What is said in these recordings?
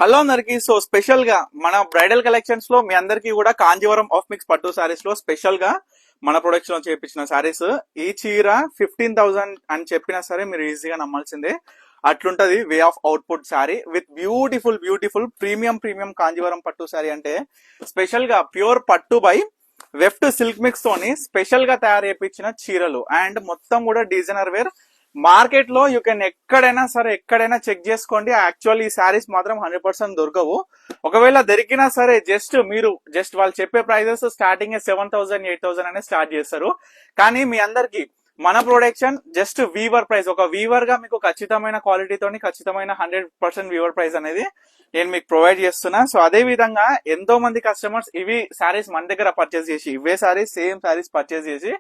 Hello అందరికి. So special గా మన బ్రైడల్ కలెక్షన్స్ లో మీ అందరికి కూడా కాంజీవరం ఆఫ్ మిక్స్ పట్టు సారీస్ లో స్పెషల్ గా మన ప్రొడక్షన్ లో చేపించిన సారీస్. ఈ చీర 15,000 అని చెప్పినా సరే మీరు ఈజీగా నమ్మాల్సిందే. అట్లుంటది way of output sorry with beautiful beautiful premium Kanjeevaram పట్టు సారీ. అంటే స్పెషల్ గా ప్యూర్ పట్టు బై వెఫ్ట్ సిల్క్ మిక్స్ తోని స్పెషల్ గా తయారు చేయించిన చీరలు అండ్ మొత్తం కూడా డిజైనర్ వేర్. మార్కెట్ లో యూ కెన్ ఎక్కడైనా చెక్ చేసుకోండి. యాక్చువల్లీ ఈ శారీస్ మాత్రం 100% దొరకవు. ఒకవేళ దొరికినా సరే జస్ట్ వాళ్ళు చెప్పే ప్రైజెస్ స్టార్టింగ్ 7,000 8,000 అనే స్టార్ట్ చేస్తారు. కానీ మీ అందరికి మన ప్రొడక్షన్ జస్ట్ వీవర్ ప్రైస్. ఒక వీవర్ గా మీకు ఖచ్చితమైన క్వాలిటీతోని ఖచ్చితమైన 100% వీవర్ ప్రైస్ అనేది నేను మీకు ప్రొవైడ్ చేస్తున్నా. సో అదే విధంగా ఎంతో మంది కస్టమర్స్ ఇవి శారీస్ మన దగ్గర పర్చేస్ చేసి ఇవే శారీస్ సేమ్ శారీస్ పర్చేస్ చేసి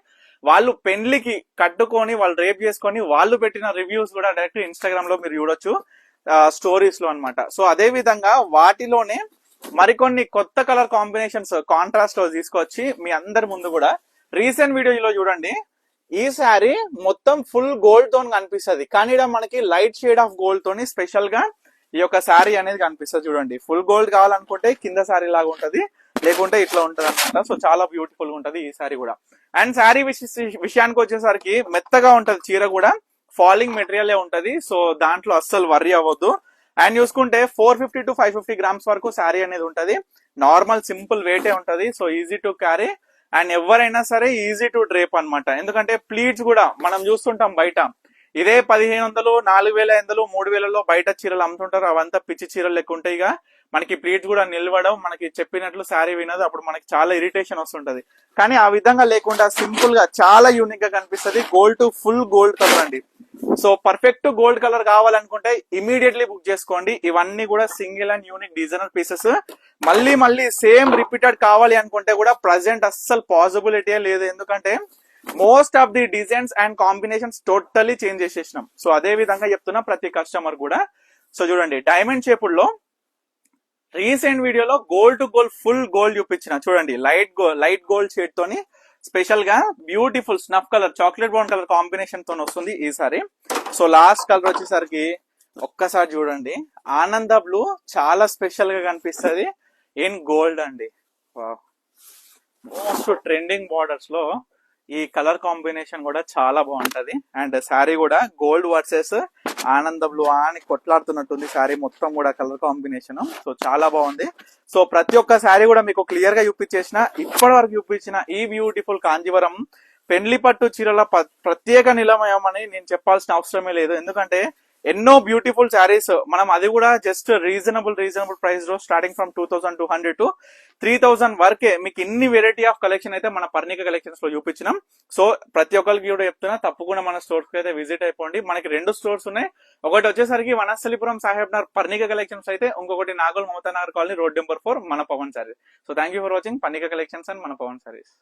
వాళ్ళు పెళ్లికి కట్టుకొని వాళ్ళు రేప్ చేసుకొని వాళ్ళు పెట్టిన రివ్యూస్ కూడా డైరెక్ట్ ఇన్స్టాగ్రామ్ లో మీరు చూడొచ్చు, స్టోరీస్ లో అనమాట. సో అదే విధంగా వాటిలోనే మరికొన్ని కొత్త కలర్ కాంబినేషన్స్ కాంట్రాస్ట్ లో తీసుకొచ్చి మీ అందరి ముందు కూడా రీసెంట్ వీడియోలో చూడండి. ఈ శారీ మొత్తం ఫుల్ గోల్డ్ తోని కనిపిస్తుంది, కానీ ఇక్కడ మనకి లైట్ షేడ్ ఆఫ్ గోల్డ్ తోని స్పెషల్ గా ఈ యొక్క శారీ అనేది కనిపిస్తుంది. చూడండి, ఫుల్ గోల్డ్ కావాలనుకుంటే కింద శారీ లాగా ఉంటది, లేకుంటే ఇట్లా ఉంటది అనమాట. సో చాలా బ్యూటిఫుల్ గా ఉంటది ఈ శారీ కూడా. అండ్ శారీ విషయానికి వచ్చేసరికి మెత్తగా ఉంటది చీర కూడా, ఫాలింగ్ మెటీరియల్ ఉంటది. సో దాంట్లో అస్సలు వర్రీ అవ్వద్దు. అండ్ చూసుకుంటే 450 to 550 గ్రామ్స్ వరకు శారీ అనేది ఉంటది. నార్మల్ సింపుల్ వెయిటే ఉంటది. So easy to carry and ఎవరైనా సరే ఈజీ టు డ్రేప్ అనమాట. ఎందుకంటే ప్లీట్స్ కూడా మనం చూస్తుంటాం బయట, ఇదే 1,500 4,500 3,000లో బయట చీరలు అమ్ముతుంటారు. అవంతా పిచ్చి చీరలు లెక్క ఉంటాయి. ఇక మనకి ప్లీట్స్ కూడా నిలవడం, మనకి చెప్పినట్లు శారీ వినదు, అప్పుడు మనకి చాలా ఇరిటేషన్ వస్తుంటది. కానీ ఆ విధంగా లేకుండా సింపుల్ గా చాలా యూనిక్ గా కనిపిస్తుంది. Gold to full gold colour అండి. సో పర్ఫెక్ట్ గోల్డ్ కలర్ కావాలనుకుంటే ఇమీడియట్లీ బుక్ చేసుకోండి. ఇవన్నీ కూడా single and unique designer pieces. మళ్ళీ సేమ్ రిపీటెడ్ కావాలి అనుకుంటే కూడా ప్రజెంట్ అస్సలు పాసిబిలిటీ లేదు. ఎందుకంటే most of the designs and combinations totally change చేసేసినాం. సో అదే విధంగా చెప్తున్నా ప్రతి కస్టమర్ కూడా. సో చూడండి, డైమండ్ షేపుల్లో రీసెంట్ వీడియోలో gold to gold full gold చూపించిన. చూడండి, లైట్ గోల్డ్ షేడ్ తోని స్పెషల్ గా beautiful snuff colour chocolate brown colour combination తో వస్తుంది ఈసారి. సో లాస్ట్ కలర్ వచ్చేసరికి ఒక్కసారి చూడండి, ఆనంద బ్లూ చాలా స్పెషల్ గా కనిపిస్తుంది ఇన్ గోల్డ్ అండి. మోస్ట్ ట్రెండింగ్ బార్డర్స్ లో ఈ కలర్ కాంబినేషన్ కూడా చాలా బాగుంటది. అండ్ శారీ కూడా గోల్డ్ వర్సెస్ ఆనంద బ్లూ అని కొట్లాడుతున్నట్టుంది శారీ మొత్తం కూడా కలర్ కాంబినేషన్. సో చాలా బాగుంది. సో ప్రతి ఒక్క శారీ కూడా మీకు క్లియర్ గా చూపించేసిన, ఇప్పటి వరకు చూపించిన ఈ బ్యూటిఫుల్ కాంజీవరం పెండ్లి పట్టు చీరల ప్రత్యేక నిలమయం అని నేను చెప్పాల్సిన అవసరమే లేదు. ఎందుకంటే ఎన్నో బ్యూటిఫుల్ శారీస్ మనం అది కూడా జస్ట్ రీజనబుల్ ప్రైస్ లో స్టార్టింగ్ ఫ్రమ్ 2,200 to 3,000 వరకే మీకు ఇన్ని వెరైటీ ఆఫ్ కలెక్షన్ అయితే మన పర్ణిక కలెక్షన్స్ లో చూపించినాం. సో ప్రతి ఒక్కరికి కూడా చెప్తున్నా, తప్పకుండా మన స్టోర్స్ కి అయితే విజిట్ అయిపోండి. మనకి 2 స్టోర్స్ ఉన్నాయి. ఒకటి వచ్చేసరికి వనస్థలిపురం సాహెబ్ నగర్ పర్ణిక కలెక్షన్స్ అయితే, ఇంకొకటి Nagole Mamata Nagar colony road number 4 మన Pavan saris. So thank you for watching Parnika collections and మన పవన్ సారీస్.